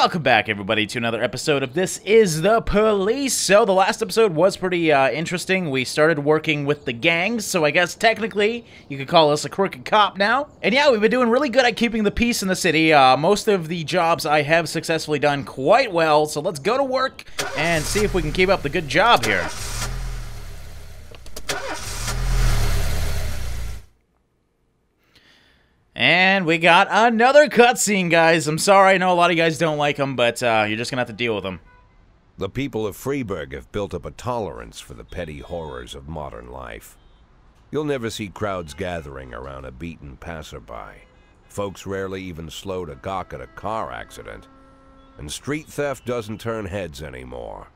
Welcome back, everybody, to another episode of This Is the Police. So, the last episode was pretty interesting. We started working with the gangs, so I guess technically you could call us a crooked cop now. And yeah, we've been doing really good at keeping the peace in the city. Most of the jobs I have successfully done quite well, so let's go to work and see if we can keep up the good job here. And we got another cutscene, guys. I'm sorry, I know a lot of you guys don't like them, but you're just gonna have to deal with them. The people of Freiburg have built up a tolerance for the petty horrors of modern life. You'll never see crowds gathering around a beaten passerby. Folks rarely even slow to gawk at a car accident. And street theft doesn't turn heads anymore.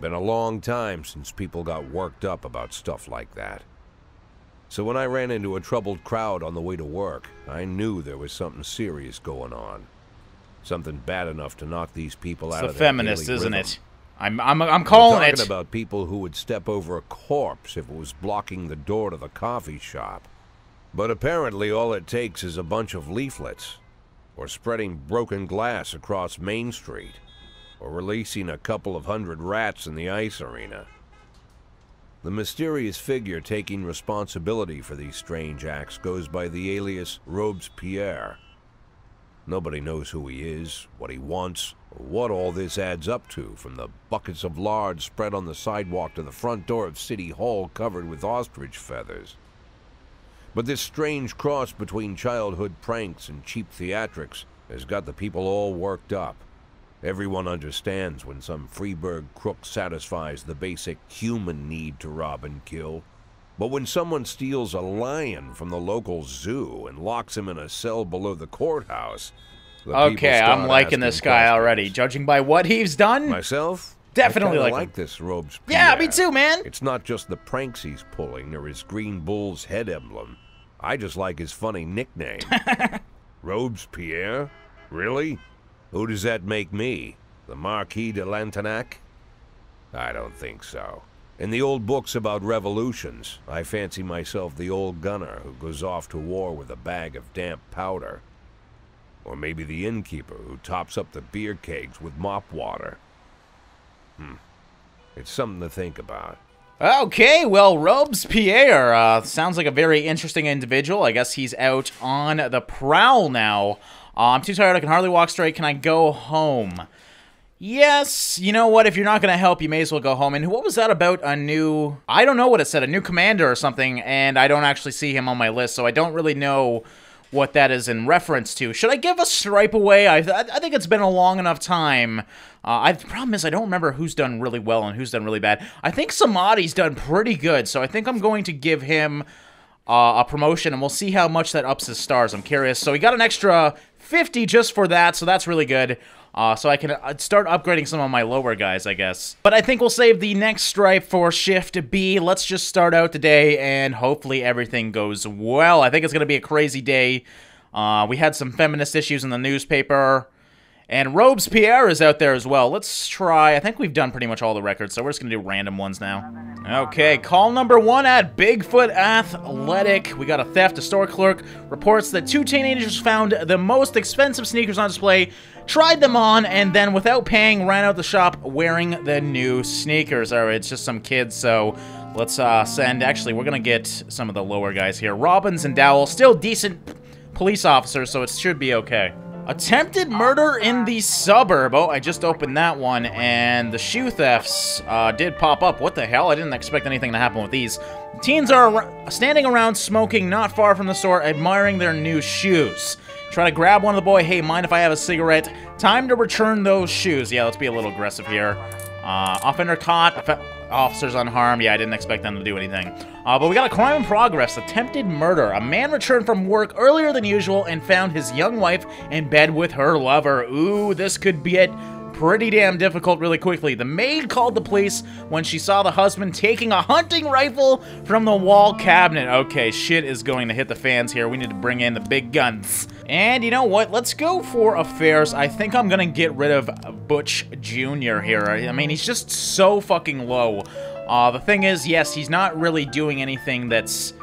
Been a long time since people got worked up about stuff like that. So when I ran into a troubled crowd on the way to work, I knew there was something serious going on. Something bad enough to knock these people out of their daily rhythm. It's the feminist, isn't it? I'm calling it. I'm talking about people who would step over a corpse if it was blocking the door to the coffee shop. But apparently all it takes is a bunch of leaflets, or spreading broken glass across Main Street, or releasing a couple of hundred rats in the ice arena. The mysterious figure taking responsibility for these strange acts goes by the alias Robespierre. Nobody knows who he is, what he wants, or what all this adds up to, from the buckets of lard spread on the sidewalk to the front door of City Hall covered with ostrich feathers. But this strange cross between childhood pranks and cheap theatrics has got the people all worked up. Everyone understands when some Freiburg crook satisfies the basic human need to rob and kill. But when someone steals a lion from the local zoo and locks him in a cell below the courthouse, okay, I'm liking this guy already. Judging by what he's done, myself, definitely I like this Robespierre. Yeah, me too, man. It's not just the pranks he's pulling or his green bull's head emblem. I just like his funny nickname. Robespierre? Really? Who does that make me? The Marquis de Lantenac? I don't think so. In the old books about revolutions, I fancy myself the old gunner who goes off to war with a bag of damp powder. Or maybe the innkeeper who tops up the beer kegs with mop water. It's something to think about. Okay, well, Robespierre sounds like a very interesting individual. I guess he's out on the prowl now. I'm too tired, I can hardly walk straight. Can I go home? Yes, you know what, if you're not going to help, you may as well go home. And what was that about a new... I don't know what it said, a new commander or something, and I don't actually see him on my list, so I don't really know what that is in reference to. Should I give a stripe away? I think it's been a long enough time. The problem is I don't remember who's done really well and who's done really bad. I think Samadi's done pretty good, so I think I'm going to give him a promotion, and we'll see how much that ups his stars. I'm curious. So he got an extra 50 just for that, so that's really good. So I can start upgrading some of my lower guys, I guess. But I think we'll save the next stripe for Shift B. Let's just start out today, and hopefully everything goes well. I think it's going to be a crazy day. We had some feminist issues in the newspaper. And Robespierre is out there as well. Let's try. I think we've done pretty much all the records, so we're just going to do random ones now. Okay, call number 1 at Bigfoot Athletic. We got a theft. A store clerk reports that 2 teenagers found the most expensive sneakers on display, tried them on, and then without paying, ran out the shop wearing the new sneakers. All right, it's just some kids, so let's send... Actually, we're going to get some of the lower guys here. Robbins and Dowell, still decent police officers, so it should be okay. Attempted murder in the suburb. Oh, I just opened that one, and the shoe thefts did pop up. What the hell? I didn't expect anything to happen with these. Teens are standing around smoking not far from the store, admiring their new shoes. Try to grab one of the boy. Hey, mind if I have a cigarette? Time to return those shoes. Yeah, let's be a little aggressive here. Offender caught. Officers unharmed. Yeah, I didn't expect them to do anything. But we got a crime in progress. Attempted murder. A man returned from work earlier than usual and found his young wife in bed with her lover. Ooh, this could get pretty damn difficult really quickly. The maid called the police when she saw the husband taking a hunting rifle from the wall cabinet. Okay, shit is going to hit the fans here. We need to bring in the big guns. And you know what? Let's go for affairs. I think I'm gonna get rid of Butch Jr. here. I mean, he's just so fucking low. The thing is, yes, he's not really doing anything that's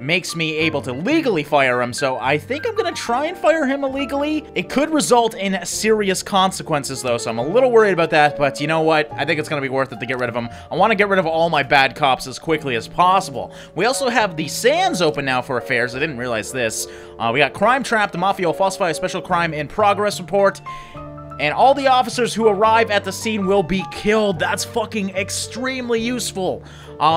makes me able to legally fire him, so I think I'm gonna try and fire him illegally. It could result in serious consequences, though, so I'm a little worried about that, but you know what? I think it's gonna be worth it to get rid of him. I want to get rid of all my bad cops as quickly as possible. We also have the Sands open now for affairs. I didn't realize this. We got Crime Trap, the Mafia will falsify a special crime in progress report, and all the officers who arrive at the scene will be killed. That's fucking extremely useful.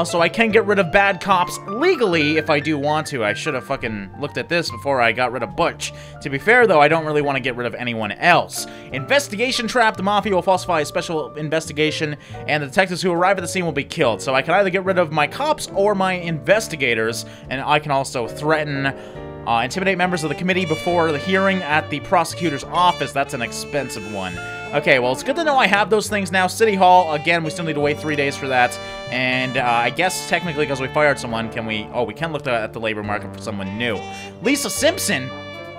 So I can get rid of bad cops legally if I do want to. I should have fucking looked at this before I got rid of Butch. To be fair, though, I don't really want to get rid of anyone else. Investigation Trap, the Mafia will falsify a special investigation, and the detectives who arrive at the scene will be killed. So I can either get rid of my cops or my investigators, and I can also threaten... intimidate members of the committee before the hearing at the prosecutor's office. That's an expensive one. Okay, well, it's good to know I have those things now. City Hall, again, we still need to wait 3 days for that. And I guess technically because we fired someone, can we... Oh, we can look at the labor market for someone new. Lisa Simpson?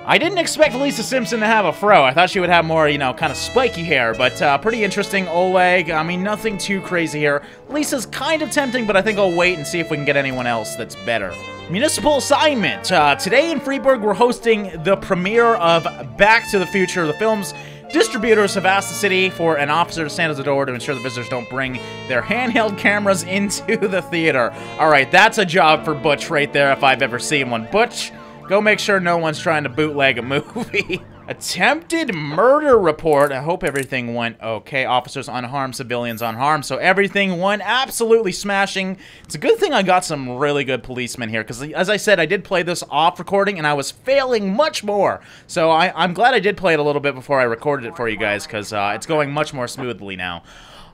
I didn't expect Lisa Simpson to have a fro. I thought she would have more, you know, kind of spiky hair, but pretty interesting. Oleg, I mean, nothing too crazy here. Lisa's kind of tempting, but I think I'll wait and see if we can get anyone else that's better. Municipal assignment. Today in Freiburg, we're hosting the premiere of Back to the Future. The film's distributors have asked the city for an officer to stand at the door to ensure the visitors don't bring their handheld cameras into the theater. All right, that's a job for Butch right there if I've ever seen one. Butch, go make sure no one's trying to bootleg a movie. Attempted murder report. I hope everything went okay. Officers unharmed, civilians unharmed. So everything went absolutely smashing. It's a good thing I got some really good policemen here, because as I said, I did play this off recording, and I was failing much more. So I'm glad I did play it a little bit before I recorded it for you guys, because it's going much more smoothly now.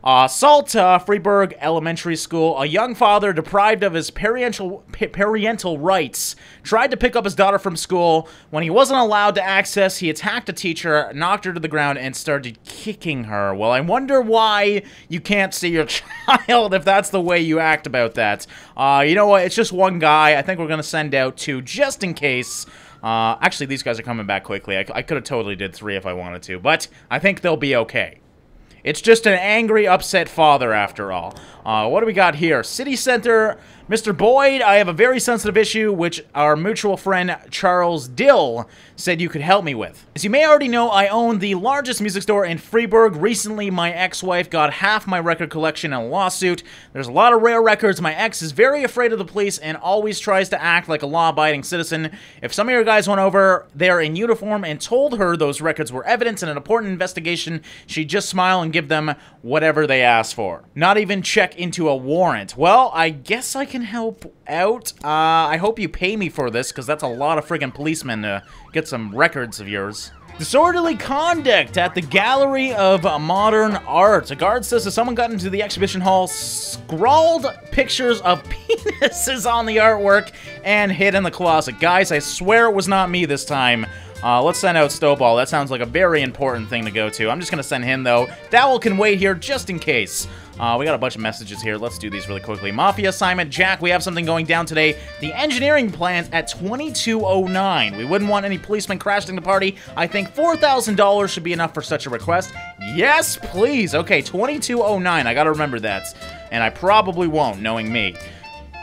Assault, Freiburg Elementary School. A young father deprived of his parental rights tried to pick up his daughter from school. When he wasn't allowed to access, he attacked a teacher, knocked her to the ground, and started kicking her. Well, I wonder why you can't see your child if that's the way you act about that. You know what? It's just one guy. I think we're going to send out two just in case. Actually, these guys are coming back quickly. I could have totally did 3 if I wanted to, but I think they'll be okay. It's just an angry, upset father, after all. What do we got here? City Center. Mr. Boyd, I have a very sensitive issue, which our mutual friend Charles Dill said you could help me with. As you may already know, I own the largest music store in Freiburg. Recently, my ex-wife got half my record collection in a lawsuit. There's a lot of rare records. My ex is very afraid of the police and always tries to act like a law-abiding citizen. If some of your guys went over there in uniform and told her those records were evidence in an important investigation, she'd just smile and give them whatever they asked for. Not even check into a warrant. Well, I guess I can help out. I hope you pay me for this, because that's a lot of friggin' policemen to get some records of yours. Disorderly conduct at the Gallery of Modern Art. A guard says that someone got into the exhibition hall, scrawled pictures of penises on the artwork, and hid in the closet. Guys, I swear it was not me this time. Let's send out Stowball. That sounds like a very important thing to go to. I'm just going to send him, though. Dowell can wait here just in case. We got a bunch of messages here. Let's do these really quickly. Mafia assignment. Jack, we have something going down today. The engineering plant at 2209. We wouldn't want any policemen crashing the party. I think $4,000 should be enough for such a request. Yes, please. Okay, 2209. I got to remember that. And I probably won't, knowing me.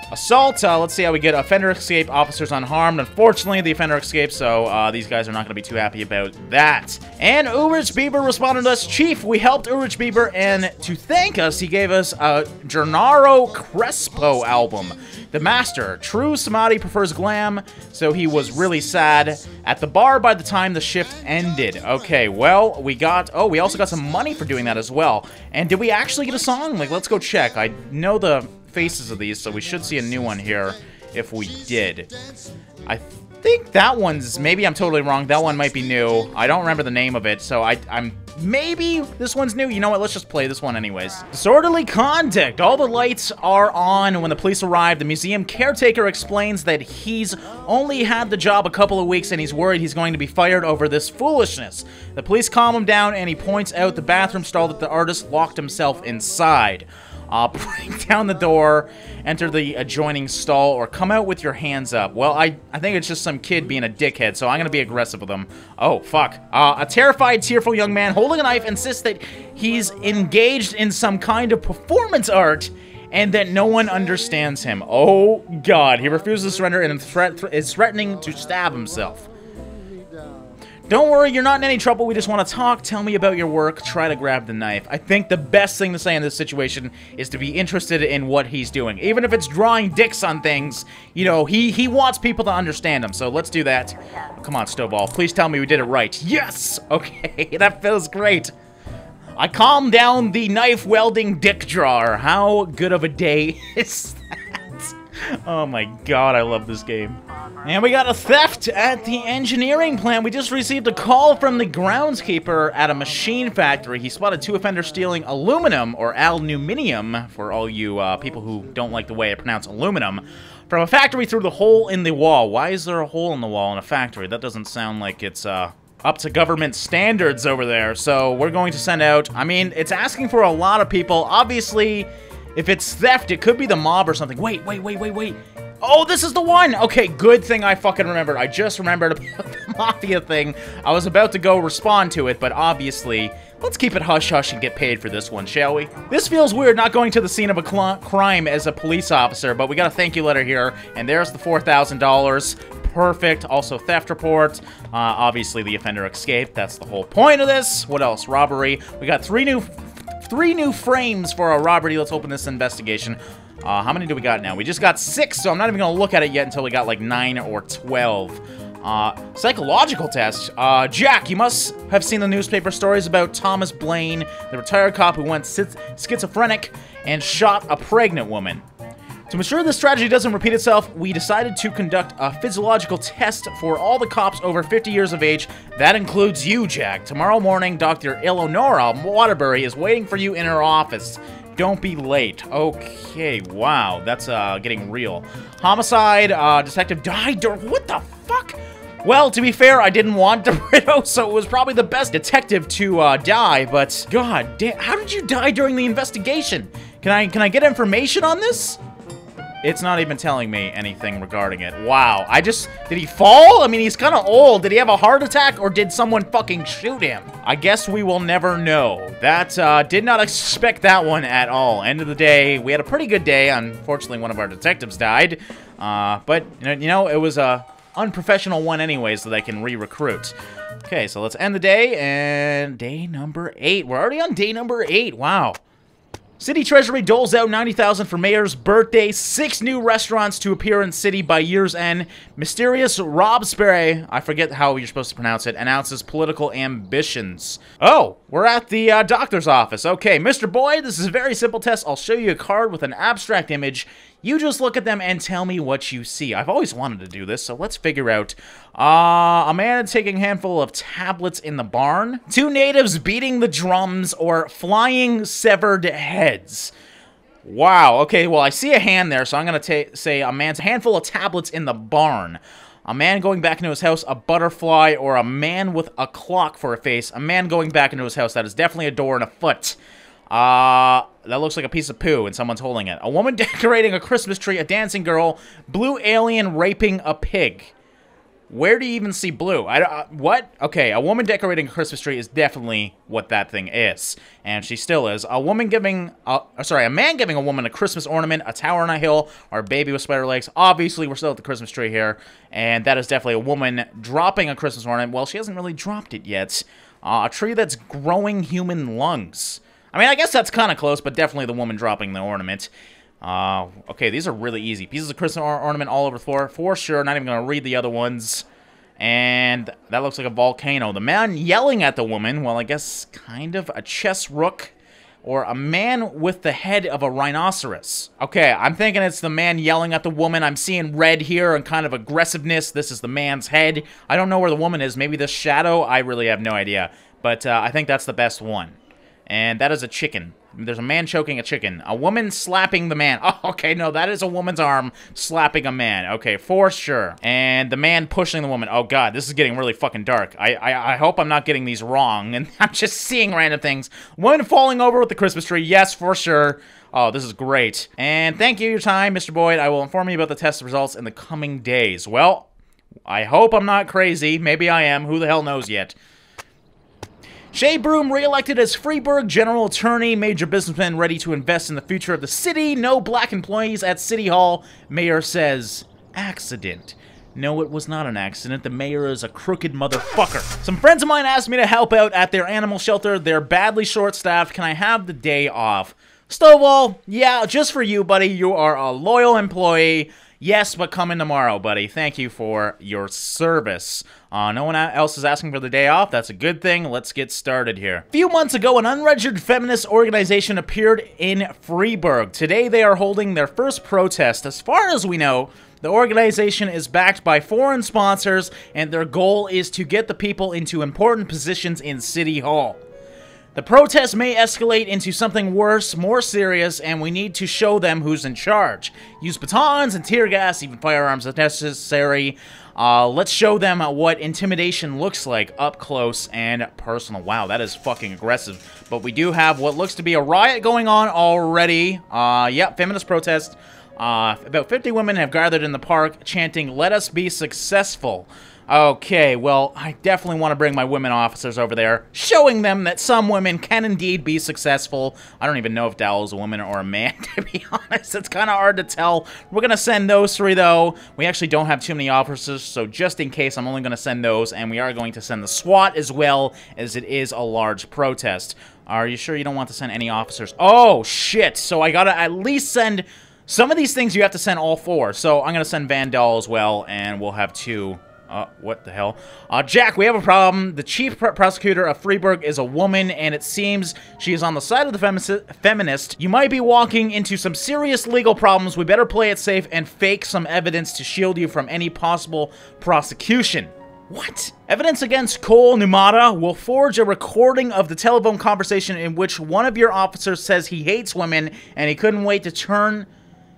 Assault, let's see how we get. Offender escape, officers unharmed. Unfortunately, the offender escaped, so these guys are not going to be too happy about that. And Ulrich Bieber responded to us. Chief, we helped Ulrich Bieber, and to thank us, he gave us a Gennaro Crespo album. The Master, true Samadhi prefers glam, so he was really sad at the bar by the time the shift ended. Okay, well, we got... Oh, we also got some money for doing that as well. And did we actually get a song? Like, let's go check. I know the faces of these, so we should see a new one here if we did. I think that one's... Maybe I'm totally wrong. That one might be new. I don't remember the name of it, so I'm... Maybe this one's new. You know what? Let's just play this one anyways. Disorderly conduct. All the lights are on when the police arrive. The museum caretaker explains that he's only had the job a couple of weeks and he's worried he's going to be fired over this foolishness. The police calm him down and he points out the bathroom stall that the artist locked himself inside. Break down the door, enter the adjoining stall, or come out with your hands up. Well, I think it's just some kid being a dickhead, so I'm gonna be aggressive with him. Oh, fuck. A terrified, tearful young man holding a knife insists that he's engaged in some kind of performance art and that no one understands him. Oh, God. He refuses to surrender and is threatening to stab himself. Don't worry, you're not in any trouble. We just want to talk. Tell me about your work. Try to grab the knife. I think the best thing to say in this situation is to be interested in what he's doing. Even if it's drawing dicks on things, you know, he wants people to understand him. So let's do that. Come on, Snowball. Please tell me we did it right. Yes! Okay, that feels great. I calmed down the knife-welding dick drawer. How good of a day is that? Oh my God, I love this game. And we got a theft at the engineering plant. We just received a call from the groundskeeper at a machine factory. He spotted 2 offenders stealing aluminum, or aluminium, for all you people who don't like the way I pronounce aluminum, from a factory through the hole in the wall. Why is there a hole in the wall in a factory? That doesn't sound like it's up to government standards over there. So we're going to send out, I mean, it's asking for a lot of people. Obviously, if it's theft, it could be the mob or something. Wait. Oh, this is the one! Okay, good thing I fucking remembered. I just remembered about the mafia thing. I was about to go respond to it, but obviously, let's keep it hush-hush and get paid for this one, shall we? This feels weird, not going to the scene of a crime as a police officer, but we got a thank you letter here, and there's the $4,000. Perfect. Also, theft report. Obviously, the offender escaped. That's the whole point of this. What else? Robbery. We got three new frames for a robbery. Let's open this investigation. How many do we got now? We just got 6, so I'm not even gonna look at it yet until we got like 9 or 12. Psychological test. Jack, you must have seen the newspaper stories about Thomas Blaine, the retired cop who went schizophrenic and shot a pregnant woman. To ensure this tragedy doesn't repeat itself, we decided to conduct a physiological test for all the cops over 50 years of age. That includes you, Jack. Tomorrow morning, Dr. Eleonora Waterbury is waiting for you in her office. Don't be late. Okay, wow, that's getting real. Homicide, detective died during... What the fuck? Well, to be fair, I didn't want Dorito, so it was probably the best detective to die, but... God damn, how did you die during the investigation? Can I get information on this? It's not even telling me anything regarding it. Wow, did he fall? I mean, he's kind of old. Did he have a heart attack, or did someone fucking shoot him? I guess we will never know. That, did not expect that one at all. End of the day, we had a pretty good day. Unfortunately, one of our detectives died. But, you know, it was a unprofessional one anyway, so they can re-recruit. Okay, so let's end the day, and day number 8. We're already on day number 8. Wow. City Treasury doles out $90,000 for mayor's birthday. 6 new restaurants to appear in city by year's end. Mysterious Rob Sperry, I forget how you're supposed to pronounce it, announces political ambitions. Oh, we're at the doctor's office. Okay, Mr. Boyd, this is a very simple test. I'll show you a card with an abstract image. You just look at them and tell me what you see. I've always wanted to do this, so let's figure out. A man taking a handful of tablets in the barn. 2 natives beating the drums, or flying severed heads. Wow, okay, well, I see a hand there, so I'm going to say a man's handful of tablets in the barn. A man going back into his house, a butterfly, or a man with a clock for a face. A man going back into his house. That is definitely a door and a foot. That looks like a piece of poo and someone's holding it. A woman decorating a Christmas tree, a dancing girl, blue alien raping a pig. Where do you even see blue? What? Okay, a woman decorating a Christmas tree is definitely what that thing is. And she still is. A man giving a woman a Christmas ornament, a tower on a hill, or a baby with spider legs. Obviously, we're still at the Christmas tree here. And that is definitely a woman dropping a Christmas ornament. Well, she hasn't really dropped it yet. A tree that's growing human lungs. I mean, I guess that's kind of close, but definitely the woman dropping the ornament. Okay, these are really easy. Pieces of Christmas ornament all over the floor, for sure. Not even going to read the other ones. And that looks like a volcano. The man yelling at the woman, well, I guess kind of a chess rook. Or a man with the head of a rhinoceros. Okay, I'm thinking it's the man yelling at the woman. I'm seeing red here and kind of aggressiveness. This is the man's head. I don't know where the woman is. Maybe this shadow? I really have no idea. But I think that's the best one. And that is a chicken. There's a man choking a chicken. A woman slapping the man. Oh, okay, no, that is a woman's arm slapping a man. Okay, for sure. And the man pushing the woman. Oh, God, this is getting really fucking dark. I hope I'm not getting these wrong, and I'm just seeing random things. Woman falling over with the Christmas tree. Yes, for sure. Oh, this is great. And thank you for your time, Mr. Boyd. I will inform you about the test results in the coming days. Well, I hope I'm not crazy. Maybe I am. Who the hell knows yet? Shea Broom re-elected as Freeburg General Attorney. Major businessmen ready to invest in the future of the city. No black employees at City Hall. Mayor says, accident. No, it was not an accident. The mayor is a crooked motherfucker. Some friends of mine asked me to help out at their animal shelter. They're badly short-staffed. Can I have the day off? Stovall, yeah, just for you, buddy. You are a loyal employee. Yes, but come in tomorrow, buddy. Thank you for your service. No one else is asking for the day off. That's a good thing. Let's get started here. A few months ago, an unregistered feminist organization appeared in Freeburg. Today, they are holding their first protest. As far as we know, the organization is backed by foreign sponsors, and their goal is to get the people into important positions in City Hall. The protest may escalate into something worse, more serious, and we need to show them who's in charge. Use batons and tear gas, even firearms if necessary. Let's show them what intimidation looks like up close and personal. Wow, that is fucking aggressive. But we do have what looks to be a riot going on already. Yep, feminist protest. About 50 women have gathered in the park chanting, "Let us be successful." Okay, well, I definitely want to bring my women officers over there, showing them that some women can indeed be successful. I don't even know if Dowell's a woman or a man, to be honest. It's kind of hard to tell. We're going to send those three, though. We actually don't have too many officers, so just in case, I'm only going to send those, and we are going to send the SWAT as well, as it is a large protest. Are you sure you don't want to send any officers? Oh, shit. So I got to at least send... Some of these things you have to send all four, so I'm going to send Van Dahl as well, and we'll have two... what the hell? Jack, we have a problem. The chief prosecutor of Freeburg is a woman, and it seems she is on the side of the feminist. You might be walking into some serious legal problems. We better play it safe and fake some evidence to shield you from any possible prosecution. What? Evidence against Cole Numata will forge a recording of the telephone conversation in which one of your officers says he hates women, and he couldn't wait to turn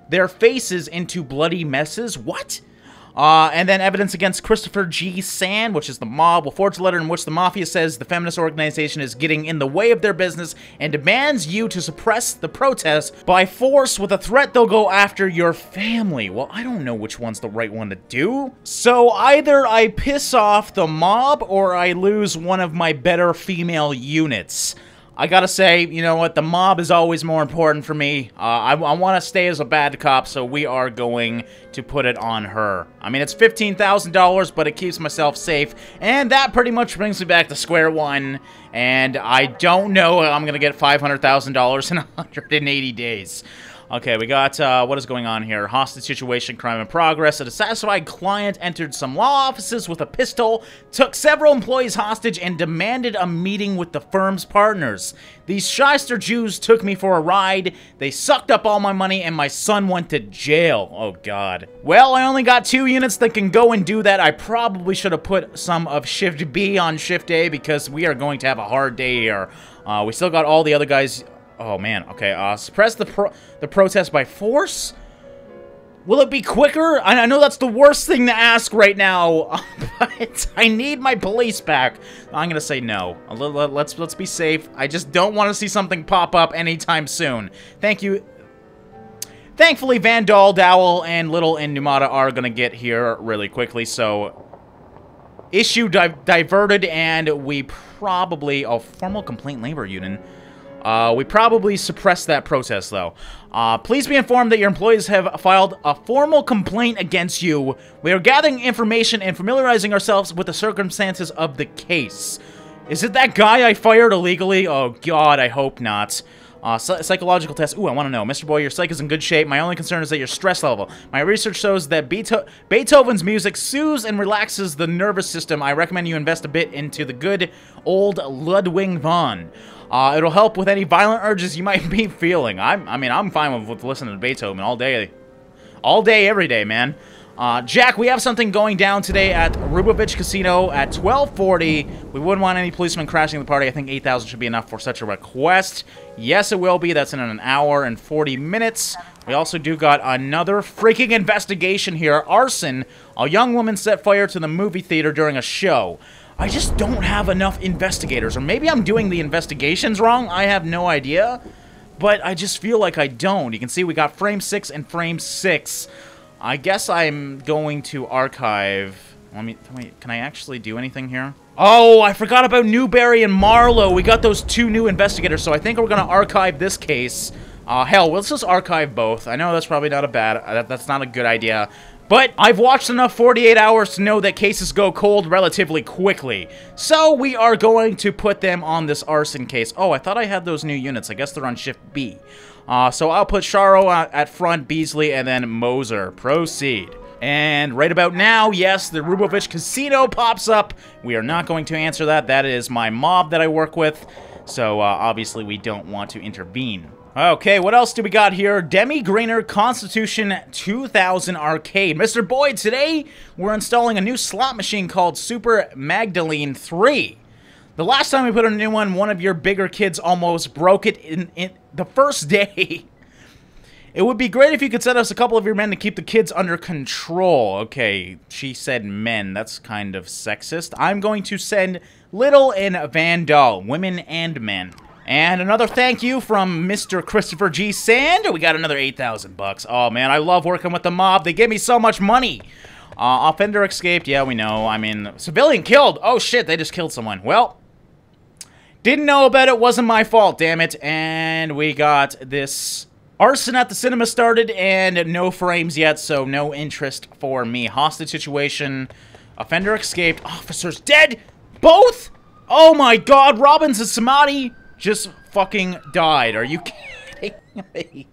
their faces into bloody messes. What? And then evidence against Christopher G. Sand, which is the mob, will forge a letter in which the mafia says the feminist organization is getting in the way of their business and demands you to suppress the protest by force with a threat they'll go after your family. Well, I don't know which one's the right one to do. So either I piss off the mob or I lose one of my better female units. I gotta say, you know what, the mob is always more important for me. I want to stay as a bad cop, so we are going to put it on her. I mean, it's $15,000, but it keeps myself safe, and that pretty much brings me back to square one, and I don't know how I'm gonna get $500,000 in 180 days. Okay, we got, what is going on here? Hostage situation, crime in progress. A dissatisfied client entered some law offices with a pistol, took several employees hostage, and demanded a meeting with the firm's partners. These shyster Jews took me for a ride. They sucked up all my money, and my son went to jail. Oh, God. Well, I only got 2 units that can go and do that. I probably should have put some of Shift B on Shift A because we are going to have a hard day here. We still got all the other guys... Oh, man. Okay, suppress the protest by force? Will it be quicker? I know that's the worst thing to ask right now, but I need my police back. I'm gonna say no. Let's be safe. I just don't want to see something pop up anytime soon. Thank you. Thankfully, Van Dahl, Dowell, and Little and Numata are gonna get here really quickly, so... Issue diverted, and we probably... Oh, formal complaint labor unit. We probably suppressed that protest, though. Please be informed that your employees have filed a formal complaint against you. We are gathering information and familiarizing ourselves with the circumstances of the case. Is it that guy I fired illegally? Oh, God, I hope not. Psychological test. Ooh, I want to know. Mr. Boy, your psyche is in good shape. My only concern is that your stress level. My research shows that Beethoven's music soothes and relaxes the nervous system. I recommend you invest a bit into the good old Ludwig van. It'll help with any violent urges you might be feeling. I mean, I'm fine with listening to Beethoven all day, every day, man. Jack, we have something going down today at Rubovich Casino at 12:40. We wouldn't want any policemen crashing the party. I think 8,000 should be enough for such a request. Yes, it will be. That's in an hour and 40 minutes. We also do got another freaking investigation here. Arson. A young woman set fire to the movie theater during a show. I just don't have enough investigators, or maybe I'm doing the investigations wrong. I have no idea, but I just feel like I don't. You can see we got frame 6 and frame 6. I guess I'm going to archive. Wait, can I actually do anything here? Oh, I forgot about Newberry and Marlowe. We got those 2 new investigators, so I think we're gonna archive this case. Hell, let's just archive both. I know that's probably not a that's not a good idea. But I've watched enough 48 hours to know that cases go cold relatively quickly. So we are going to put them on this arson case. Oh, I thought I had those new units. I guess they're on shift B. So I'll put Charo at front, Beasley, and then Moser. Proceed. And right about now, yes, the Rubovich Casino pops up. We are not going to answer that. That is my mob that I work with. So obviously we don't want to intervene. Okay, what else do we got here? Demi Greener Constitution 2000 Arcade. Mr. Boyd, today we're installing a new slot machine called Super Magdalene 3. The last time we put a new one of your bigger kids almost broke it in the first day. It would be great if you could send us a couple of your men to keep the kids under control. Okay, she said men. That's kind of sexist. I'm going to send Little and Vandal, women and men. And another thank you from Mr. Christopher G. Sand. We got another 8,000 bucks. Oh, man, I love working with the mob. They give me so much money. Offender escaped. Yeah, we know. I mean, civilian killed. Oh, shit, they just killed someone. Well, didn't know about it. Wasn't my fault, damn it. And we got this arson at the cinema started, and no frames yet, so no interest for me. Hostage situation. Offender escaped. Officers dead. Both? Oh, my God. Robbins and Samadi just fucking died. Are you kidding me?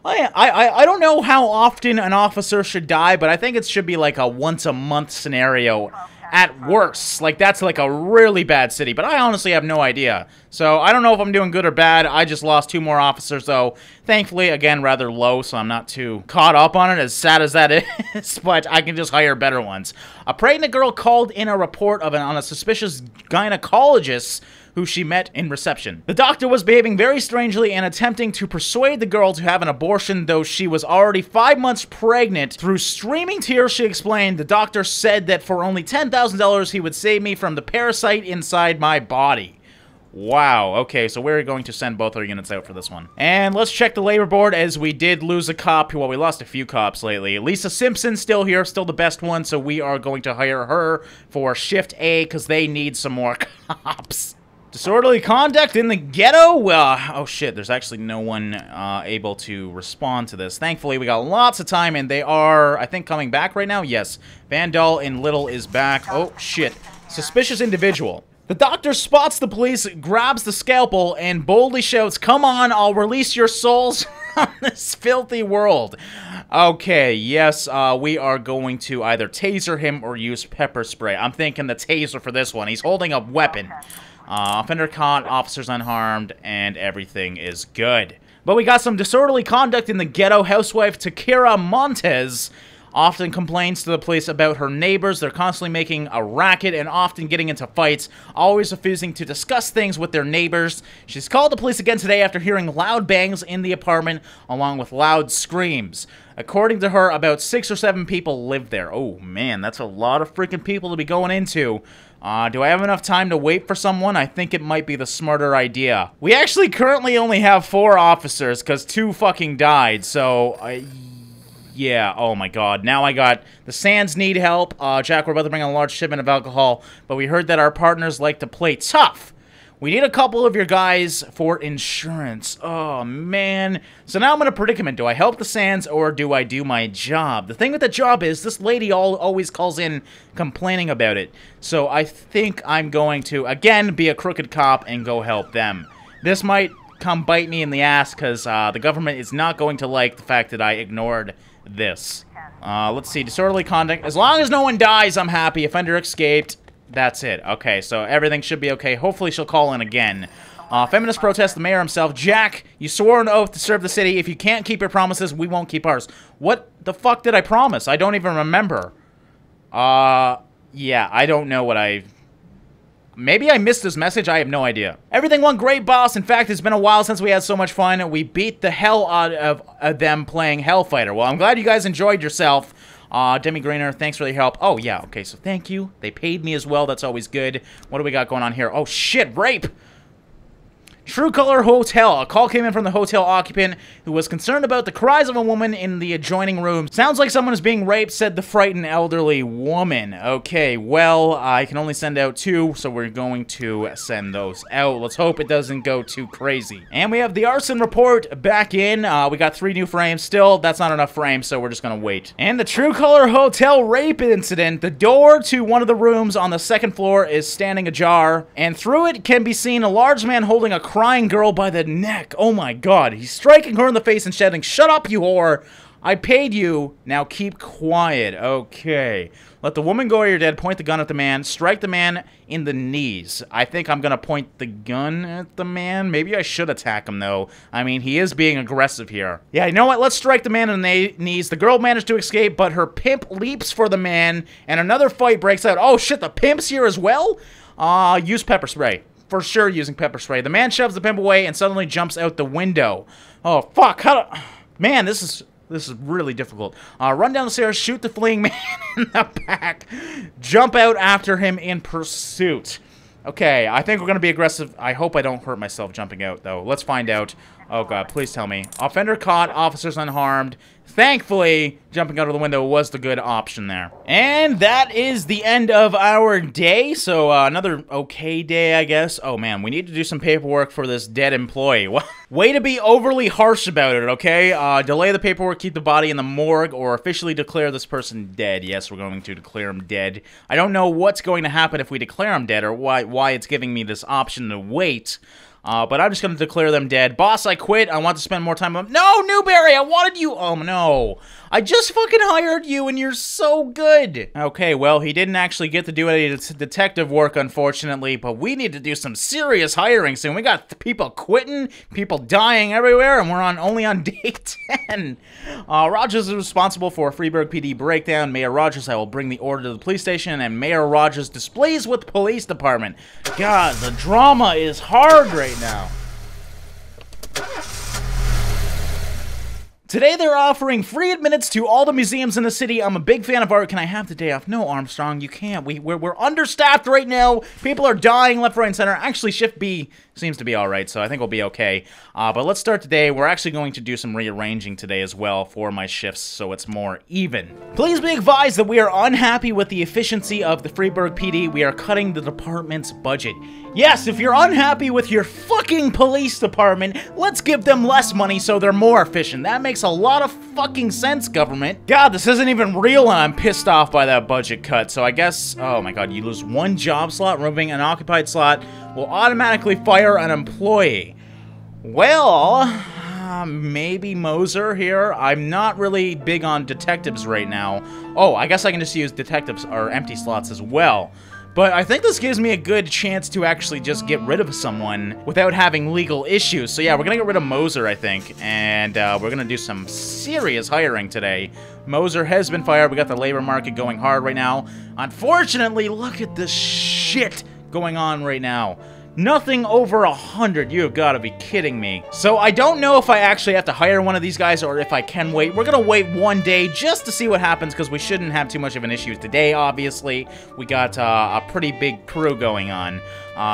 I don't know how often an officer should die, but I think it should be like a once-a-month scenario at worst. Like, that's like a really bad city, but I honestly have no idea. So, I don't know if I'm doing good or bad. I just lost 2 more officers, though. Thankfully, again, rather low, so I'm not too caught up on it, as sad as that is, but I can just hire better ones. A pregnant girl called in a report on a suspicious gynecologist who she met in reception. The doctor was behaving very strangely and attempting to persuade the girl to have an abortion, though she was already 5 months pregnant. Through streaming tears, she explained, the doctor said that for only $10,000 he would save me from the parasite inside my body. Wow, okay, so we're going to send both our units out for this one. And let's check the labor board, as we did lose a cop. Well, we lost a few cops lately. Lisa Simpson's still here, still the best one, so we are going to hire her for Shift A, because they need some more cops. Disorderly conduct in the ghetto? Oh shit, there's actually no one able to respond to this. Thankfully, we got lots of time, and they are, I think, coming back right now? Yes. Vandal and Little is back. Oh shit. Suspicious individual. The doctor spots the police, grabs the scalpel, and boldly shouts, "Come on, I'll release your souls from this filthy world." Okay, yes, we are going to either taser him or use pepper spray. I'm thinking the taser for this one. He's holding a weapon. Offender caught, officers unharmed, and everything is good. But we got some disorderly conduct in the ghetto. Housewife Takira Montez often complains to the police about her neighbors. They're constantly making a racket and often getting into fights, always refusing to discuss things with their neighbors. She's called the police again today after hearing loud bangs in the apartment, along with loud screams. According to her, about 6 or 7 people live there. Oh, man, that's a lot of freaking people to be going into. Do I have enough time to wait for someone? I think it might be the smarter idea. We actually currently only have 4 officers, because 2 fucking died, so, yeah, oh my god. Now I got the Sands need help. Jack, we're about to bring a large shipment of alcohol, but we heard that our partners like to play tough. We need a couple of your guys for insurance. Oh, man. So now I'm in a predicament. Do I help the Sands or do I do my job? The thing with the job is this lady always calls in complaining about it. So I think I'm going to, again, be a crooked cop and go help them. This might come bite me in the ass because the government is not going to like the fact that I ignored this. Let's see. Disorderly conduct. As long as no one dies, I'm happy. Offender escaped. That's it. Okay, so everything should be okay. Hopefully she'll call in again. Feminist protest, the mayor himself. Jack, you swore an oath to serve the city. If you can't keep your promises, we won't keep ours. What the fuck did I promise? I don't even remember. Yeah, I don't know what I... Maybe I missed this message. I have no idea. Everything went great, boss. In fact, it's been a while since we had so much fun. We beat the hell out of them playing Hellfighter. Well, I'm glad you guys enjoyed yourself. Demi Greener, thanks for the help. Oh, yeah, okay, so thank you. They paid me as well. That's always good. What do we got going on here? Oh, shit, rape! True Color Hotel. A call came in from the hotel occupant who was concerned about the cries of a woman in the adjoining room. Sounds like someone is being raped, said the frightened elderly woman. Okay, well, I can only send out 2, so we're going to send those out. Let's hope it doesn't go too crazy. And we have the arson report back in. We got 3 new frames. Still, that's not enough frames, so we're just gonna wait. And the True Color Hotel rape incident. The door to one of the rooms on the 2nd floor is standing ajar, and through it can be seen a large man holding a crying girl by the neck. Oh my god. He's striking her in the face and shouting, "Shut up, you whore! I paid you, now keep quiet." Okay. Let the woman go or you're dead. Point the gun at the man. Strike the man in the knees. I think I'm gonna point the gun at the man. Maybe I should attack him, though. I mean, he is being aggressive here. Yeah, you know what? Let's strike the man in the knees. The girl managed to escape, but her pimp leaps for the man, and another fight breaks out. Oh, shit, the pimp's here as well? Use pepper spray. For sure using pepper spray. The man shoves the pimp away and suddenly jumps out the window. Oh, fuck. Man, this is really difficult. Run down the stairs, shoot the fleeing man in the back, jump out after him in pursuit. Okay, I think we're going to be aggressive. I hope I don't hurt myself jumping out, though. Let's find out. Oh, God, please tell me. Offender caught, officers unharmed. Thankfully, jumping out of the window was the good option there. And that is the end of our day. So, another okay day, I guess. Oh, man, we need to do some paperwork for this dead employee. Way to be overly harsh about it, okay? Delay the paperwork, keep the body in the morgue, or officially declare this person dead. Yes, we're going to declare him dead. I don't know what's going to happen if we declare him dead, or why it's giving me this option to wait. But I'm just going to declare them dead. Boss, I quit. I want to spend more time on... No, Newberry, I wanted you... Oh, no. I just fucking hired you, and you're so good. Okay, well, he didn't actually get to do any detective work, unfortunately, but we need to do some serious hiring soon. We got people quitting, people dying everywhere, and we're only on day 10. Rogers is responsible for a Freeburg PD breakdown. Mayor Rogers, I will bring the order to the police station, and Mayor Rogers displeased with police department. God, the drama is hard right now. Today they're offering free admittance to all the museums in the city. I'm a big fan of art. Can I have the day off? No, Armstrong, you can't. We're understaffed right now. People are dying left, right, and center. Actually, Shift B seems to be alright, so I think we'll be okay. But let's start today. We're actually going to do some rearranging today as well for my shifts, so it's more even. Please be advised that we are unhappy with the efficiency of the Freeburg PD. We are cutting the department's budget. Yes, if you're unhappy with your fucking police department, let's give them less money so they're more efficient. That makes a lot of fucking sense, government. God, this isn't even real and I'm pissed off by that budget cut. So I guess, oh my god, you lose 1 job slot, removing an occupied slot will automatically fire an employee. Well, maybe Moser here. I'm not really big on detectives right now. Oh, I guess I can just use detectives or empty slots as well. But I think this gives me a good chance to actually just get rid of someone without having legal issues. So yeah, we're gonna get rid of Moser, I think. And we're gonna do some serious hiring today. Moser has been fired. We got the labor market going hard right now. Unfortunately, look at this shit going on right now. Nothing over 100. You have got to be kidding me. So I don't know if I actually have to hire one of these guys or if I can wait. We're going to wait 1 day just to see what happens because we shouldn't have too much of an issue today, obviously. We got a pretty big crew going on.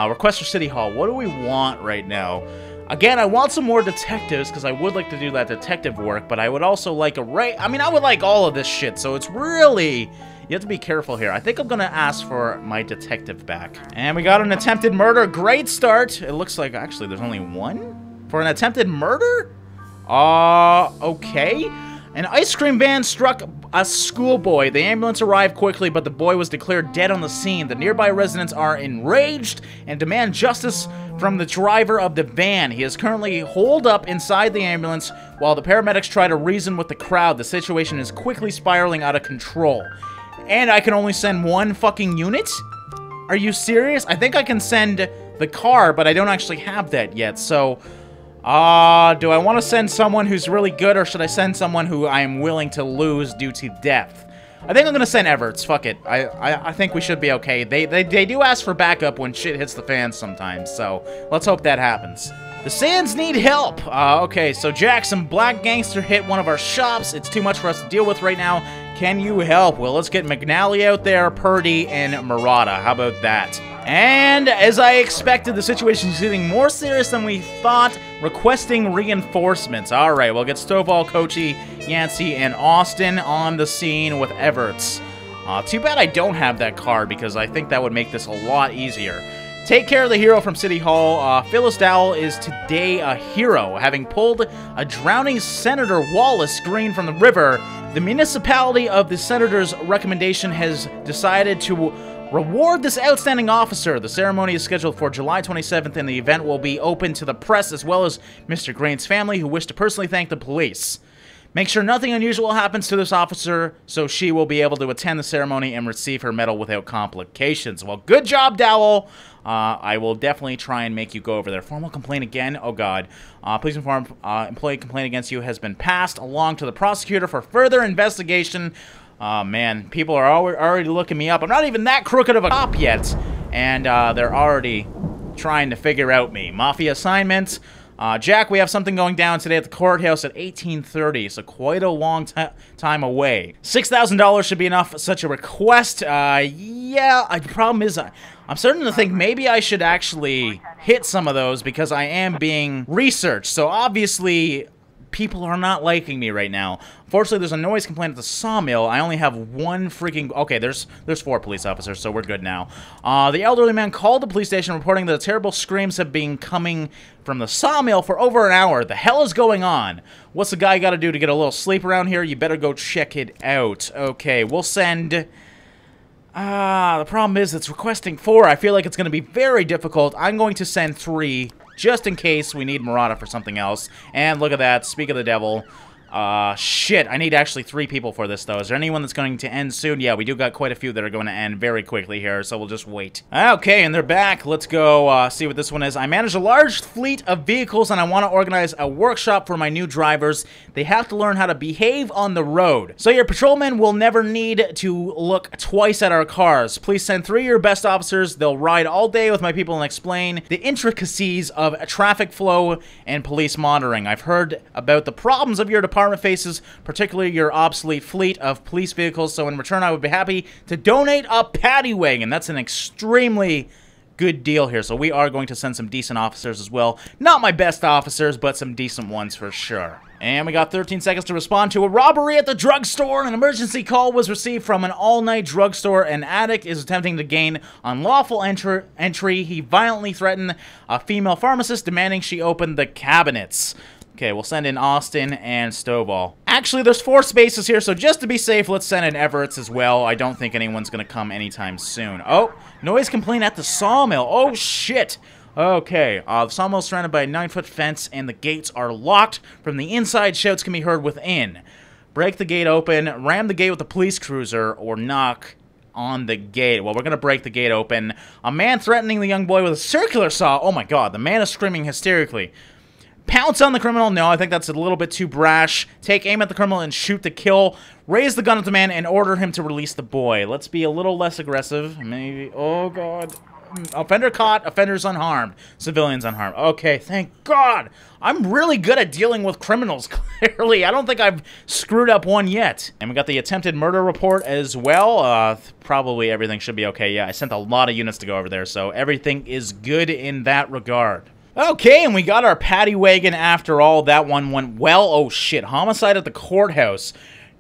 Request for City Hall. What do we want right now? Again, I want some more detectives because I would like to do that detective work, but I would also like I would like all of this shit, so it's really... You have to be careful here. I think I'm gonna ask for my detective back. And we got an attempted murder. Great start. It looks like, actually, there's only 1? For an attempted murder? Okay. An ice cream van struck a schoolboy. The ambulance arrived quickly, but the boy was declared dead on the scene. The nearby residents are enraged and demand justice from the driver of the van. He is currently holed up inside the ambulance while the paramedics try to reason with the crowd. The situation is quickly spiraling out of control. And I can only send 1 fucking unit? Are you serious? I think I can send the car, but I don't actually have that yet. So, do I want to send someone who's really good, or should I send someone who I am willing to lose due to death? I think I'm going to send Everts. Fuck it. I think we should be okay. They do ask for backup when shit hits the fan sometimes, so let's hope that happens. The Sands need help. Okay, so Jack, some black gangster hit one of our shops. It's too much for us to deal with right now. Can you help? Well, let's get McNally out there, Purdy, and Murata. How about that? And as I expected, the situation is getting more serious than we thought, requesting reinforcements. Alright, we'll get Stovall, Kochi, Yancey, and Austin on the scene with Everts. Too bad I don't have that card, because I think that would make this a lot easier. Take care of the hero from City Hall. Phyllis Dowell is today a hero, having pulled a drowning Senator Wallace Green from the river. The municipality of the senator's recommendation has decided to reward this outstanding officer. The ceremony is scheduled for July 27th, and the event will be open to the press as well as Mr. Green's family, who wish to personally thank the police. Make sure nothing unusual happens to this officer, so she will be able to attend the ceremony and receive her medal without complications. Well, good job, Dowell. I will definitely try and make you go over there. Formal complaint again? Oh, God. Please inform employee complaint against you has been passed along to the prosecutor for further investigation. Man, people are already looking me up. I'm not even that crooked of a cop yet, and they're already trying to figure out me. Mafia assignment. Jack, we have something going down today at the courthouse at 18:30, so quite a long time away. $6,000 should be enough for such a request. Yeah, the problem is I'm starting to think maybe I should actually hit some of those because I am being researched, so obviously people are not liking me right now. Fortunately, there's a noise complaint at the sawmill. I only have one freaking... Okay, there's 4 police officers, so we're good now. The elderly man called the police station reporting that terrible screams have been coming from the sawmill for over an hour. The hell is going on? What's the guy got to do to get a little sleep around here? You better go check it out. Okay, we'll send... the problem is it's requesting 4. I feel like it's going to be very difficult. I'm going to send 3, just in case we need Murata for something else. And look at that, speak of the devil. Shit, I need actually 3 people for this, though. Is there anyone that's going to end soon? Yeah, we do got quite a few that are going to end very quickly here, so we'll just wait. Okay, and they're back. Let's go see what this one is. I manage a large fleet of vehicles, and I want to organize a workshop for my new drivers. They have to learn how to behave on the road. So your patrolmen will never need to look twice at our cars. Please send 3 of your best officers. They'll ride all day with my people and explain the intricacies of traffic flow and police monitoring. I've heard about the problems of your department faces, particularly your obsolete fleet of police vehicles, so in return I would be happy to donate a paddy wagon. That's an extremely good deal here, so we are going to send some decent officers as well. Not my best officers, but some decent ones for sure. And we got 13 seconds to respond to a robbery at the drugstore. An emergency call was received from an all-night drugstore. An addict is attempting to gain unlawful entry. He violently threatened a female pharmacist, demanding she open the cabinets. Okay, we'll send in Austin and Stovall. Actually, there's 4 spaces here, so just to be safe, let's send in Everts as well. I don't think anyone's going to come anytime soon. Oh, noise complaint at the sawmill. Oh, shit. Okay, the sawmill is surrounded by a 9-foot fence, and the gates are locked. From the inside, shouts can be heard within. Break the gate open, ram the gate with a police cruiser, or knock on the gate. Well, we're going to break the gate open. A man threatening the young boy with a circular saw. Oh, my God, the man is screaming hysterically. Pounce on the criminal. No, I think that's a little bit too brash. Take aim at the criminal and shoot to kill. Raise the gun at the man and order him to release the boy. Let's be a little less aggressive. Maybe. Oh, God. Offender caught. Offenders unharmed. Civilians unharmed. Okay, thank God. I'm really good at dealing with criminals, clearly. I don't think I've screwed up one yet. And we got the attempted murder report as well. Probably everything should be okay. Yeah, I sent a lot of units to go over there, so everything is good in that regard. Okay, and we got our paddy wagon after all. That one went well. Oh, shit. Homicide at the courthouse.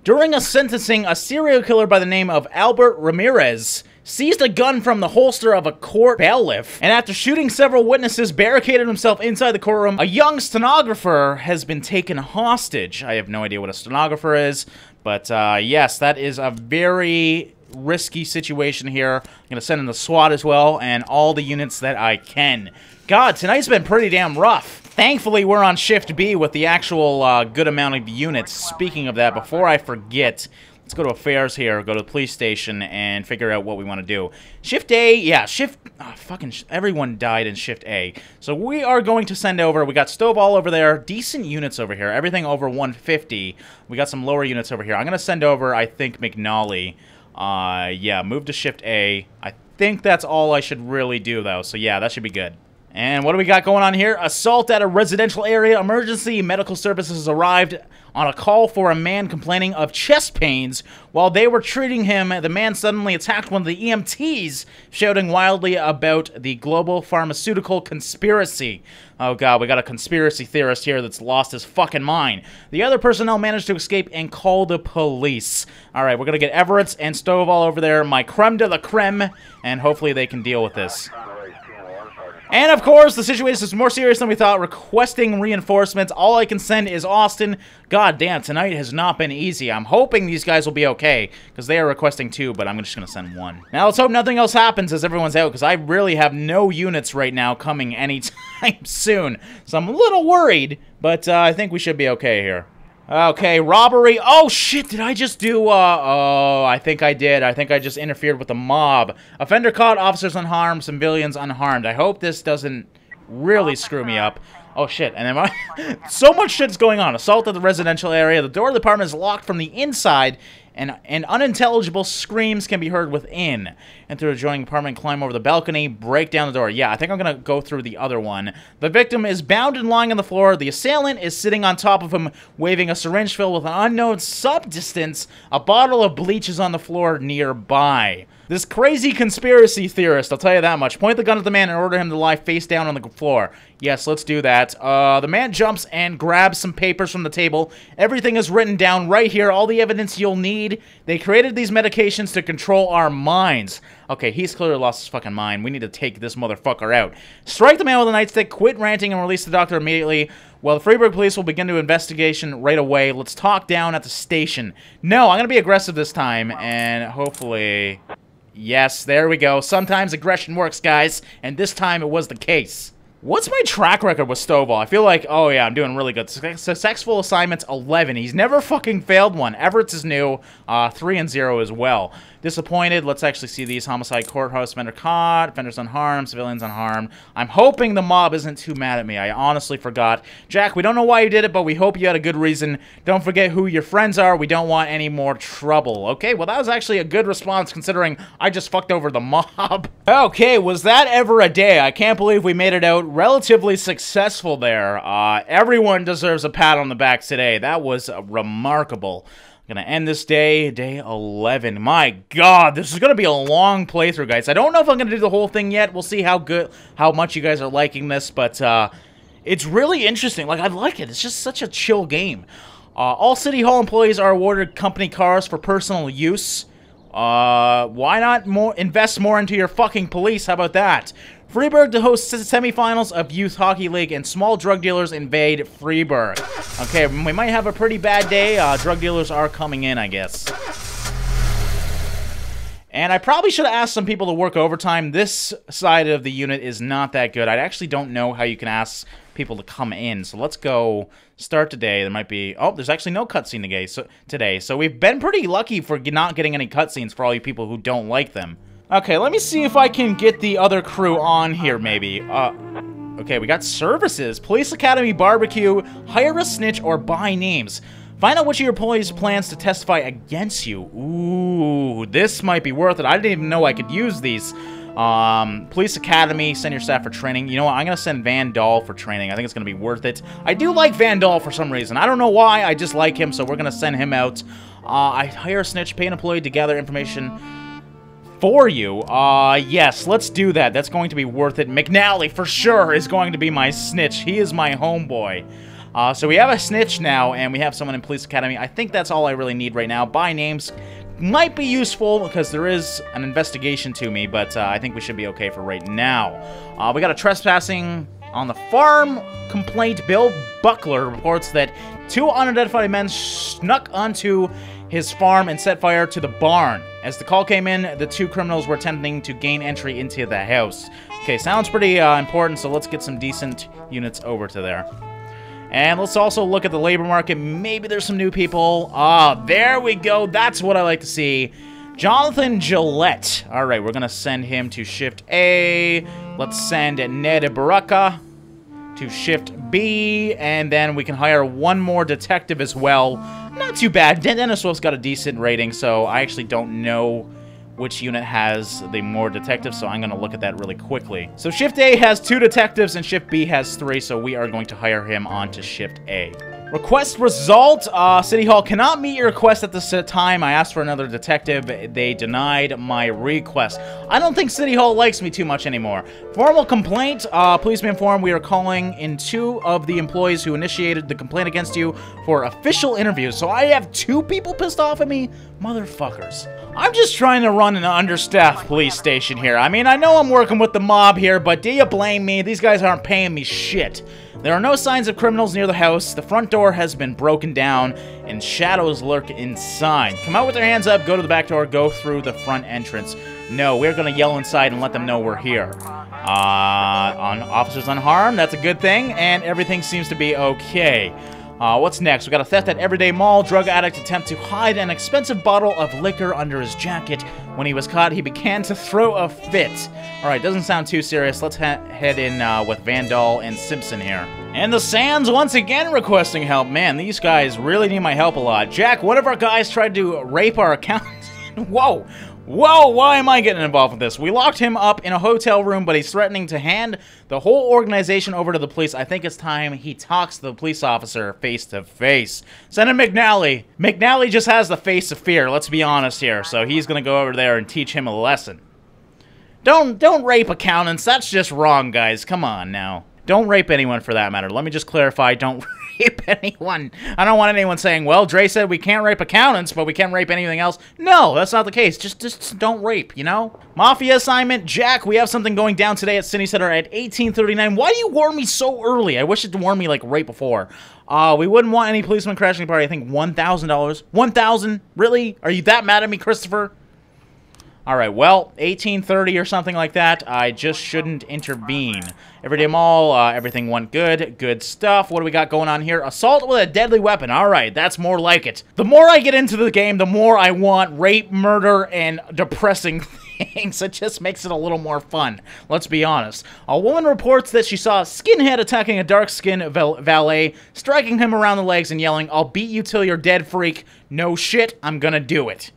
During a sentencing, a serial killer by the name of Albert Ramirez seized a gun from the holster of a court bailiff, and after shooting several witnesses, barricaded himself inside the courtroom. A young stenographer has been taken hostage. I have no idea what a stenographer is, but yes, that is a very risky situation here. I'm going to send in the SWAT as well, and all the units that I can. God, tonight's been pretty damn rough. Thankfully, we're on Shift B with the actual good amount of units. Speaking of that, before I forget, let's go to Affairs here, go to the police station, and figure out what we want to do. Shift A, yeah, everyone died in Shift A. So we are going to send over, we got Stovall over there, decent units over here, everything over 150. We got some lower units over here. I'm going to send over, I think, McNally. Yeah, move to Shift A. I think that's all I should really do, though. So yeah, that should be good. And what do we got going on here? Assault at a residential area. Emergency medical services arrived on a call for a man complaining of chest pains. While they were treating him, the man suddenly attacked one of the EMTs, shouting wildly about the global pharmaceutical conspiracy. Oh god, we got a conspiracy theorist here that's lost his fucking mind. The other personnel managed to escape and call the police. Alright, we're gonna get Everett's and Stovall over there, my creme de la creme, and hopefully they can deal with this. And of course, the situation is more serious than we thought, requesting reinforcements. All I can send is Austin. God damn, tonight has not been easy. I'm hoping these guys will be okay, because they are requesting 2, but I'm just going to send 1. Now, let's hope nothing else happens as everyone's out, because I really have no units right now coming anytime soon. So I'm a little worried, but I think we should be okay here. Okay, robbery. Oh, shit, did I just do, oh, I think I did. I think I just interfered with the mob. Offender caught, officers unharmed, civilians unharmed. I hope this doesn't really screw me up. Oh, shit, and then so much shit's going on. Assault at the residential area. The door of the apartment is locked from the inside, and unintelligible screams can be heard within. Enter the adjoining apartment, climb over the balcony, break down the door. Yeah, I think I'm gonna go through the other one. The victim is bound and lying on the floor. The assailant is sitting on top of him, waving a syringe filled with an unknown substance. A bottle of bleach is on the floor nearby. This crazy conspiracy theorist, I'll tell you that much. Point the gun at the man and order him to lie face down on the floor. Yes, let's do that. The man jumps and grabs some papers from the table. Everything is written down right here, all the evidence you'll need. They created these medications to control our minds. Okay, he's clearly lost his fucking mind. We need to take this motherfucker out. Strike the man with a nightstick, quit ranting, and release the doctor immediately. Well, the Freeburg police will begin to investigation right away. Let's talk down at the station. No, I'm going to be aggressive this time, and hopefully... Yes, there we go. Sometimes aggression works, guys, and this time it was the case. What's my track record with Stovall? I feel like, oh yeah, I'm doing really good. Successful assignments, 11. He's never fucking failed one. Everett's is new, 3-0 as well. Disappointed. Let's actually see these. Homicide courthouse, offender caught, offenders unharmed, civilians unharmed. I'm hoping the mob isn't too mad at me. I honestly forgot. Jack, we don't know why you did it, but we hope you had a good reason. Don't forget who your friends are. We don't want any more trouble. Okay, well that was actually a good response considering I just fucked over the mob. Okay, was that ever a day? I can't believe we made it out relatively successful there. Everyone deserves a pat on the back today. That was remarkable. I'm gonna end this day 11. My god, this is gonna be a long playthrough, guys. I don't know if I'm gonna do the whole thing yet. We'll see how much you guys are liking this, but it's really interesting. Like, I like it. It's just such a chill game. All City Hall employees are awarded company cars for personal use. Why not invest more into your fucking police? How about that? Freeburg to host semifinals of Youth Hockey League, and small drug dealers invade Freeburg. Okay, we might have a pretty bad day. Drug dealers are coming in, I guess. And I probably should have asked some people to work overtime. This side of the unit is not that good. I actually don't know how you can ask people to come in. So let's go start today. There might be... Oh, there's actually no cutscene today. So we've been pretty lucky for not getting any cutscenes for all you people who don't like them. Okay, let me see if I can get the other crew on here, maybe. Okay, we got services. Police Academy Barbecue, hire a snitch, or buy names. Find out which of your employees plans to testify against you. Ooh, this might be worth it. I didn't even know I could use these. Police Academy, send your staff for training. You know what, I'm gonna send Van Dahl for training. I think it's gonna be worth it. I do like Van Dahl for some reason. I don't know why, I just like him, so we're gonna send him out. I hire a snitch, pay an employee to gather information for you. Yes, let's do that. That's going to be worth it. McNally, for sure, is going to be my snitch. He is my homeboy. So we have a snitch now, and we have someone in Police Academy. I think that's all I really need right now. Buy names might be useful, because there is an investigation to me, but I think we should be okay for right now. We got a trespassing on the farm complaint. Bill Buckler reports that 2 unidentified men snuck onto his farm and set fire to the barn. As the call came in, the 2 criminals were attempting to gain entry into the house. Okay, sounds pretty important, so let's get some decent units over to there. And let's also look at the labor market. Maybe there's some new people. There we go. That's what I like to see. Jonathan Gillette. All right, we're going to send him to Shift A. Let's send Ned Baraka to Shift B. And then we can hire one more detective as well. Not too bad. Dennis Wolf's got a decent rating, so I actually don't know which unit has the more detectives, so I'm going to look at that really quickly. So Shift A has 2 detectives and Shift B has 3, so we are going to hire him onto Shift A. Request result. City Hall cannot meet your request at this time. I asked for another detective. They denied my request. I don't think City Hall likes me too much anymore. Formal complaint. Please be informed we are calling in 2 of the employees who initiated the complaint against you for official interviews. So I have 2 people pissed off at me? Motherfuckers. I'm just trying to run an understaffed police station here. I mean, I know I'm working with the mob here, but do you blame me? These guys aren't paying me shit. There are no signs of criminals near the house. The front door has been broken down, and shadows lurk inside. Come out with your hands up, go to the back door, go through the front entrance. No, we're gonna yell inside and let them know we're here. On officers unharmed, that's a good thing, and everything seems to be okay. What's next? We got a theft at Everyday Mall. Drug addict attempt to hide an expensive bottle of liquor under his jacket. When he was caught, he began to throw a fit. Alright, doesn't sound too serious. Let's head in with Vandal and Simpson here. And the Sands once again requesting help. Man, these guys really need my help a lot. Jack, one of our guys tried to rape our accountant. Whoa! Whoa, why am I getting involved with this? We locked him up in a hotel room, but he's threatening to hand the whole organization over to the police. I think it's time he talks to the police officer face to face. Send him McNally. McNally just has the face of fear, let's be honest here. So he's gonna go over there and teach him a lesson. Don't rape accountants. That's just wrong, guys. Come on now. Don't rape anyone for that matter. Let me just clarify, don't rape anyone. I don't want anyone saying, well, Dre said we can't rape accountants, but we can rape anything else. No, that's not the case. Just don't rape, you know? Mafia assignment. Jack, we have something going down today at City Center at 18:39. Why do you warn me so early? I wish it warned me, like, right before. We wouldn't want any policemen crashing the party. I think $1,000. $1,000? Really? Are you that mad at me, Christopher? Alright, well, 18:30 or something like that. I just shouldn't intervene. Everyday Mall, everything went good. Good stuff. What do we got going on here? Assault with a deadly weapon. Alright, that's more like it. The more I get into the game, the more I want rape, murder, and depressing things. It just makes it a little more fun. Let's be honest. A woman reports that she saw a skinhead attacking a dark-skinned valet, striking him around the legs and yelling, "I'll beat you till you're dead, freak." No shit, I'm gonna do it.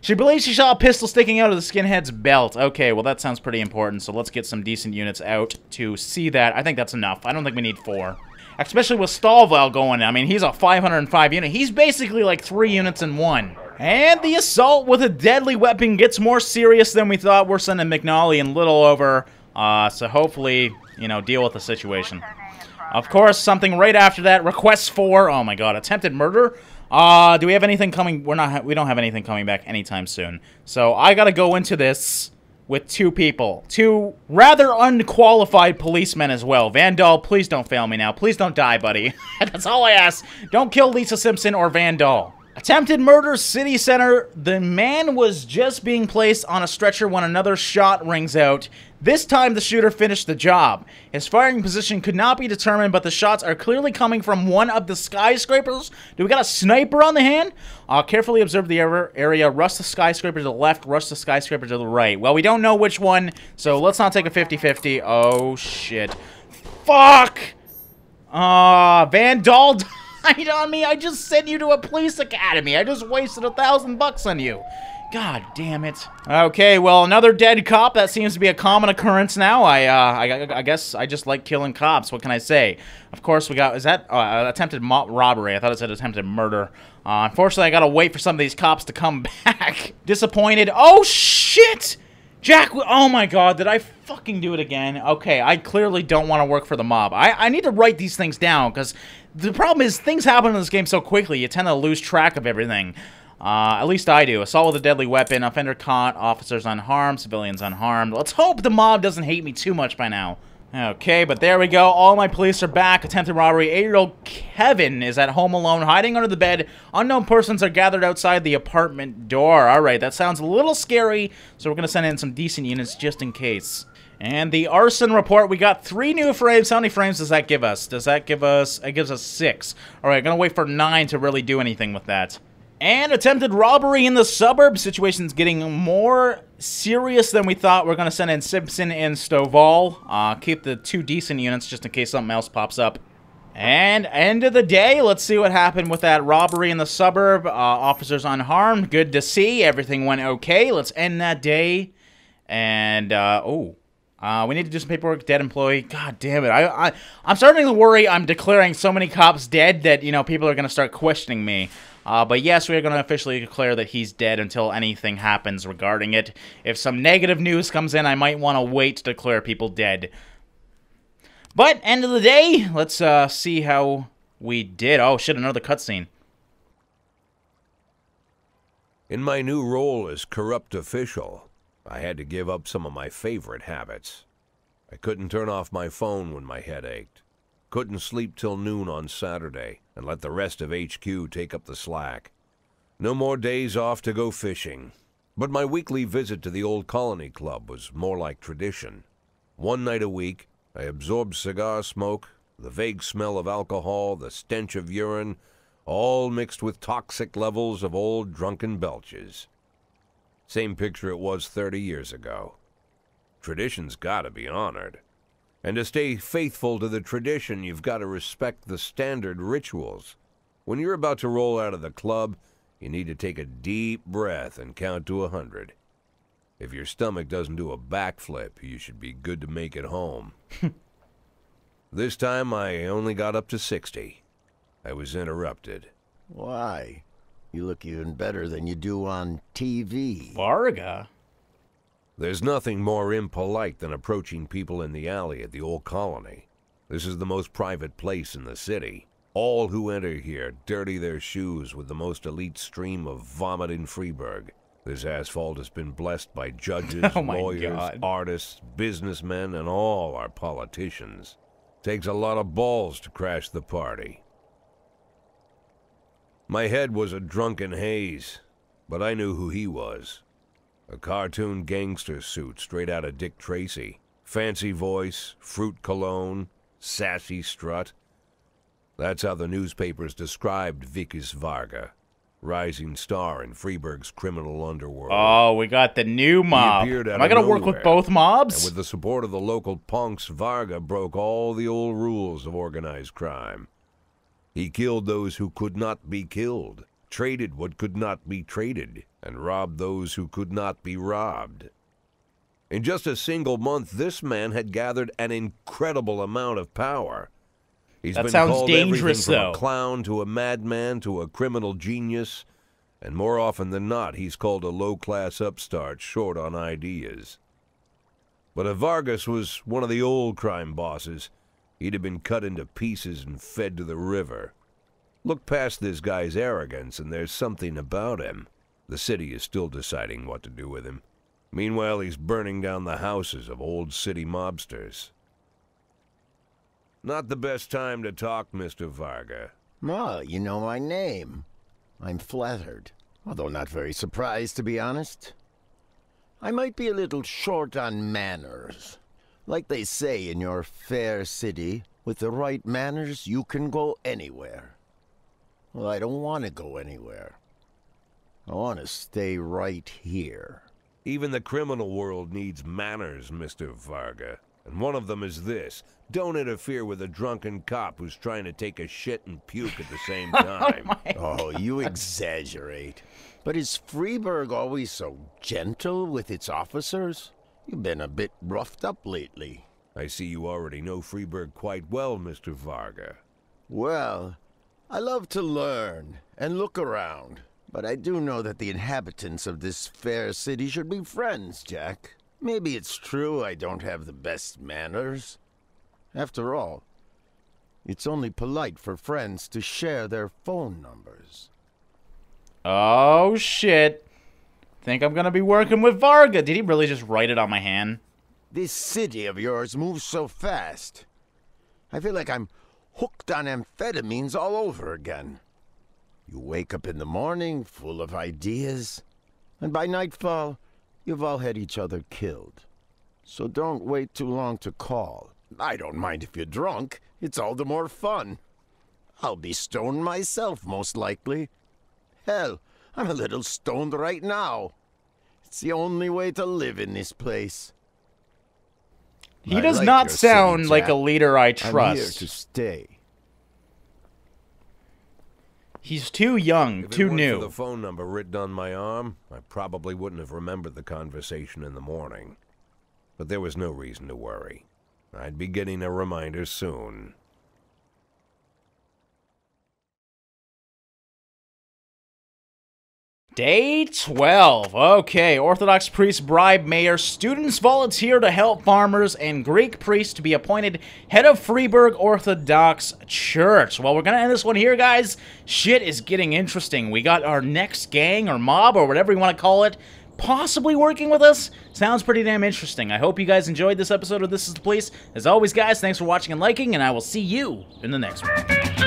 She believes she saw a pistol sticking out of the skinhead's belt. Okay, well that sounds pretty important, so let's get some decent units out to see that. I think that's enough. I don't think we need 4. Especially with Stalval going. I mean, he's a 505 unit. He's basically like 3 units in 1. And the assault with a deadly weapon gets more serious than we thought. We're sending McNally in little over, so hopefully, you know, deal with the situation. Of course, something right after that. Request for, oh my god, attempted murder? Do we have anything coming? We don't have anything coming back anytime soon. So I gotta go into this with 2 people. 2 rather unqualified policemen as well. Vandal, please don't fail me now. Please don't die, buddy. That's all I ask. Don't kill Lisa Simpson or Vandal. Attempted murder, City Center. The man was just being placed on a stretcher when another shot rings out. This time, the shooter finished the job. His firing position could not be determined, but the shots are clearly coming from one of the skyscrapers. Do we got a sniper on the hand? Carefully observe the area. Rush the skyscraper to the left, rush the skyscraper to the right. Well, we don't know which one, so let's not take a 50-50. Oh, shit. Fuck! Vandal died on me. I just sent you to a police academy. I just wasted $1,000 on you. God damn it. Okay, well, another dead cop. That seems to be a common occurrence now. I guess I just like killing cops. What can I say? Of course, we got... Is that attempted robbery? I thought it said attempted murder. Unfortunately, I gotta wait for some of these cops to come back. Disappointed. Oh, shit! Jack, oh my god, did I fucking do it again? Okay, I clearly don't want to work for the mob. I need to write these things down, because the problem is things happen in this game so quickly, you tend to lose track of everything. At least I do. Assault with a deadly weapon, offender caught, officers unharmed, civilians unharmed. Let's hope the mob doesn't hate me too much by now. Okay, but there we go. All my police are back. Attempted robbery. 8-year-old Kevin is at home alone, hiding under the bed. Unknown persons are gathered outside the apartment door. Alright, that sounds a little scary, so we're going to send in some decent units just in case. And the arson report, we got 3 new frames. How many frames does that give us? It gives us 6. Alright, gonna wait for 9 to really do anything with that. And attempted robbery in the suburbs. Situation's getting more serious than we thought. We're gonna send in Simpson and Stovall. Keep the 2 decent units just in case something else pops up. And end of the day, let's see what happened with that robbery in the suburb. Officers unharmed. Good to see. Everything went okay. Let's end that day. And, we need to do some paperwork. Dead employee. God damn it. I'm starting to worry I'm declaring so many cops dead that, you know, people are going to start questioning me. But yes, we are going to officially declare that he's dead until anything happens regarding it. If some negative news comes in, I might want to wait to declare people dead. But, end of the day, let's see how we did. Oh, shit, another cutscene. In my new role as corrupt official, I had to give up some of my favorite habits. I couldn't turn off my phone when my head ached. Couldn't sleep till noon on Saturday and let the rest of HQ take up the slack. No more days off to go fishing. But my weekly visit to the old colony club was more like tradition. One night a week, I absorbed cigar smoke, the vague smell of alcohol, the stench of urine, all mixed with toxic levels of old drunken belches. Same picture it was 30 years ago. Tradition's gotta be honored. And to stay faithful to the tradition, you've got to respect the standard rituals. When you're about to roll out of the club, you need to take a deep breath and count to 100. If your stomach doesn't do a backflip, you should be good to make it home. This time, I only got up to 60. I was interrupted. Why? You look even better than you do on TV. Varga? There's nothing more impolite than approaching people in the alley at the old colony. This is the most private place in the city. All who enter here dirty their shoes with the most elite stream of vomit in Freeburg. This asphalt has been blessed by judges, lawyers, artists, businessmen, and all our politicians. Takes a lot of balls to crash the party. My head was a drunken haze, but I knew who he was. A cartoon gangster suit straight out of Dick Tracy. Fancy voice, fruit cologne, sassy strut. That's how the newspapers described Vikas Varga. Rising star in Freeburg's criminal underworld. Oh, we got the new mob. Am I going to work with both mobs? And with the support of the local punks, Varga broke all the old rules of organized crime. He killed those who could not be killed, traded what could not be traded, and robbed those who could not be robbed. In just a single month, this man had gathered an incredible amount of power. He's been called everything from a clown to a madman to a criminal genius, and more often than not, he's called a low-class upstart short on ideas. But if Vargas was one of the old crime bosses, he'd have been cut into pieces and fed to the river. Look past this guy's arrogance, and there's something about him. The city is still deciding what to do with him. Meanwhile, he's burning down the houses of old city mobsters. Not the best time to talk, Mr. Varga. Well, you know my name. I'm flattered, although not very surprised, to be honest. I might be a little short on manners. Like they say in your fair city, with the right manners, you can go anywhere. Well, I don't want to go anywhere. I want to stay right here. Even the criminal world needs manners, Mr. Varga. And one of them is this. Don't interfere with a drunken cop who's trying to take a shit and puke at the same time. Oh, you exaggerate. But is Freeburg always so gentle with its officers? You've been a bit roughed up lately. I see you already know Freeburg quite well, Mr. Varga. Well, I love to learn and look around. But I do know that the inhabitants of this fair city should be friends, Jack. Maybe it's true I don't have the best manners. After all, it's only polite for friends to share their phone numbers. Oh, shit. Think I'm gonna be working with Varga. Did he really just write it on my hand? This city of yours moves so fast. I feel like I'm hooked on amphetamines all over again. You wake up in the morning full of ideas, and by nightfall, you've all had each other killed. So don't wait too long to call. I don't mind if you're drunk. It's all the more fun. I'll be stoned myself, most likely. Hell, I'm a little stoned right now. It's the only way to live in this place. He does not sound like a leader I trust. I'm here to stay. He's too young, If it too weren't new. for the phone number written on my arm, I probably wouldn't have remembered the conversation in the morning. But there was no reason to worry. I'd be getting a reminder soon. Day 12. Okay, Orthodox priest bribe mayor, students volunteer to help farmers, and Greek priest to be appointed head of Freiburg Orthodox Church. Well, we're going to end this one here, guys. Shit is getting interesting. We got our next gang or mob or whatever you want to call it possibly working with us. Sounds pretty damn interesting. I hope you guys enjoyed this episode of This is the Police. As always, guys, thanks for watching and liking, and I will see you in the next one.